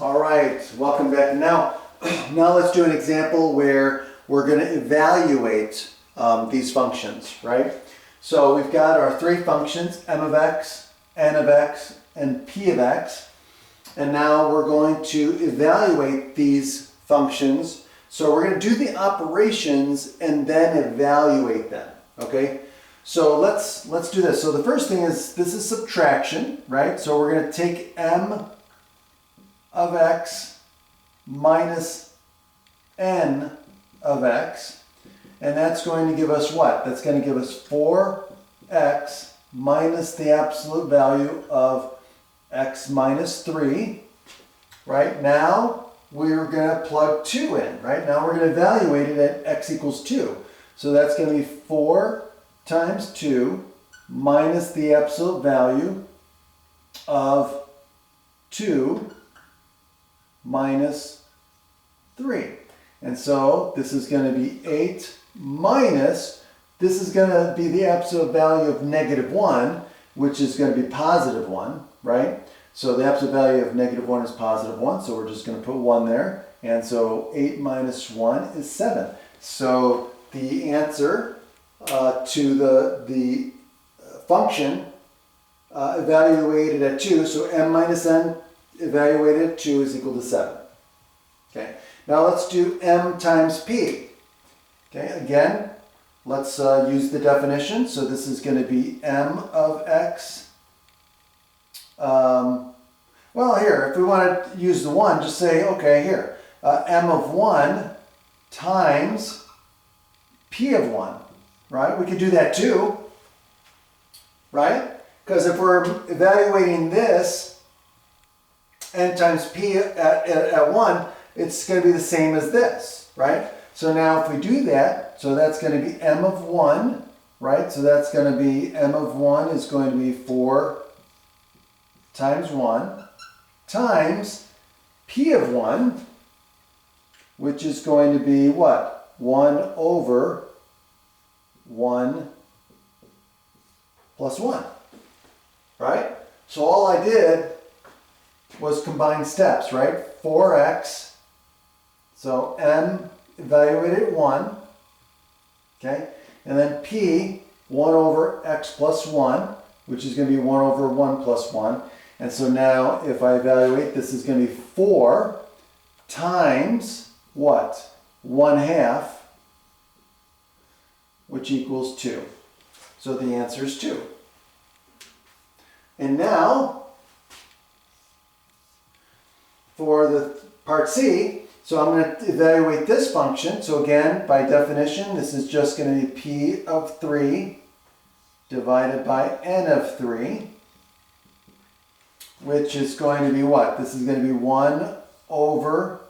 All right, welcome back. Now let's do an example where we're going to evaluate these functions, right? So we've got our three functions, m of x, n of x, and p of x. And now we're going to evaluate these functions. So we're going to do the operations and then evaluate them, okay? So let's do this. So the first thing is, this is subtraction, right? So we're going to take m of x minus n of x. And that's going to give us what? That's going to give us 4x minus the absolute value of x minus 3. Right? Now we're going to plug 2 in. Right? Now we're going to evaluate it at x equals 2. So that's going to be 4 times 2 minus the absolute value of 2 minus 3. And so this is going to be 8 minus, this is going to be the absolute value of -1, which is going to be +1, right? So the absolute value of -1 is +1, so we're just going to put 1 there. And so 8 minus 1 is 7. So the answer to the function evaluated at 2, so m minus n evaluated at 2 is equal to 7. Okay, now let's do m times p. Okay, again, let's use the definition. So this is going to be m of x. Well, here, if we want to use the 1, just say, okay, here, m of 1 times p of 1, right? We could do that too, right? Because if we're evaluating this, n times p at 1, it's going to be the same as this, right? So now if we do that, so that's going to be m of 1, right? So that's going to be, m of 1 is going to be 4 times 1 times p of 1, which is going to be what? 1 over 1 plus 1, right? So all I did was combine steps, right? 4x, so m evaluated at 1, okay? And then p, 1 over x plus 1, which is going to be 1 over 1 plus 1. And so now if I evaluate, this is going to be 4 times what? 1/2, which equals 2. So the answer is 2. And now, for the part C, so I'm going to evaluate this function. So again, by definition, this is just going to be p of 3 divided by n of 3, which is going to be what? This is going to be 1 over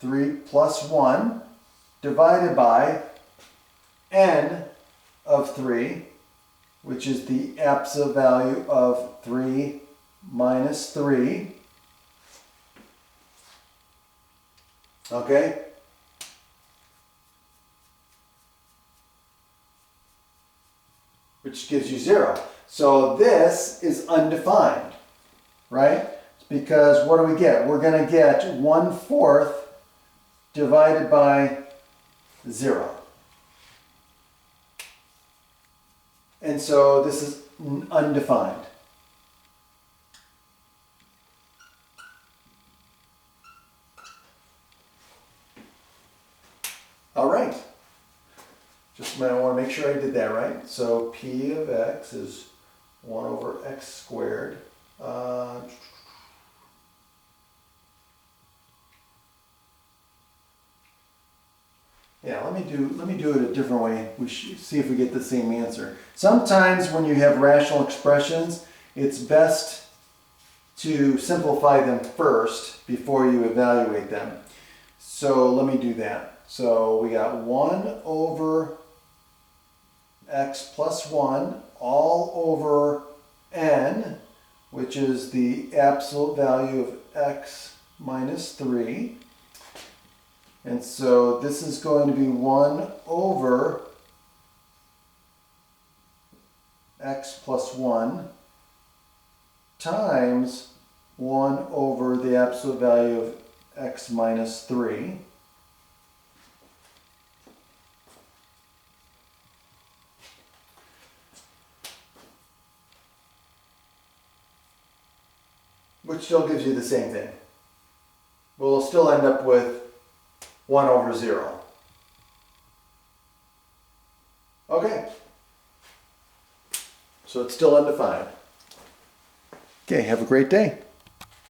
3 plus 1 divided by n of 3, which is the absolute value of 3 minus 3. Okay? Which gives you 0. So this is undefined, right? Because what do we get? We're going to get 1/4 divided by 0. And so this is undefined. All right. Just I want to make sure I did that right. So p of x is 1 over x squared. Yeah, let me do it a different way. We should see if we get the same answer. Sometimes when you have rational expressions, it's best to simplify them first before you evaluate them. So let me do that. So we got 1 over x plus 1 all over n, which is the absolute value of x minus 3. And so this is going to be 1 over x plus 1 times 1 over the absolute value of x minus 3. Which still gives you the same thing. We'll still end up with 1 over 0. Okay. So it's still undefined. Okay, have a great day.